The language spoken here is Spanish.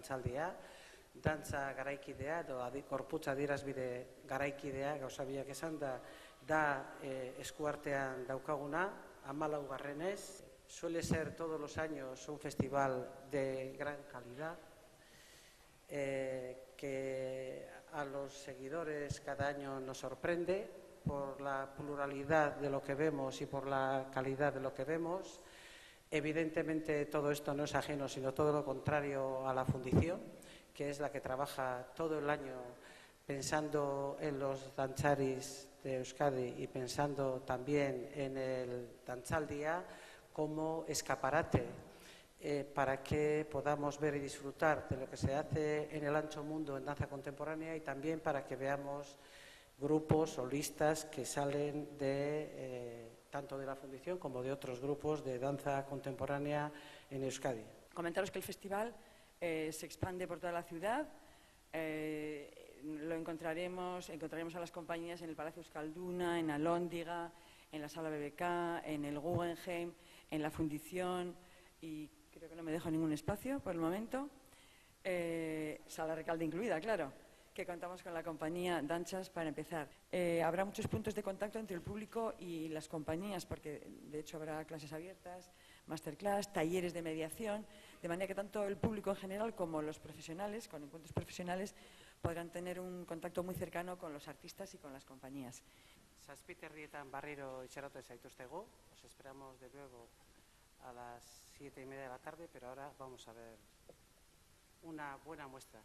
dantzaldia, dantza garaikidea edo gorputza adierazbide garaikidea, gauza biak esan da eskuartean daukaguna, 14. Suele ser todos los años un festival de gran calidad, que a los seguidores cada año nos sorprende por la pluralidad de lo que vemos y por la calidad de lo que vemos. Evidentemente todo esto no es ajeno, sino todo lo contrario a la Fundición, que es la que trabaja todo el año pensando en los danzaris de Euskadi y pensando también en el Dantzaldia como escaparate para que podamos ver y disfrutar de lo que se hace en el ancho mundo en danza contemporánea y también para que veamos grupos solistas que salen tanto de la Fundición como de otros grupos de danza contemporánea en Euskadi. Comentaros que el festival se expande por toda la ciudad. Encontraremos a las compañías en el Palacio Euskalduna, en Alhóndiga, en la Sala BBK, en el Guggenheim, en la Fundición y creo que no me dejo ningún espacio por el momento. Sala Recalde incluida, claro, que contamos con la compañía Danchas para empezar. Habrá muchos puntos de contacto entre el público y las compañías, porque de hecho habrá clases abiertas, masterclass, talleres de mediación, de manera que tanto el público en general como los profesionales, con encuentros profesionales, podrán tener un contacto muy cercano con los artistas y con las compañías. Zazpiterrietan barriro itxarote zaituztegu, os esperamos de nuevo a las 7:30 de la tarde, pero ahora vamos a ver una buena muestra.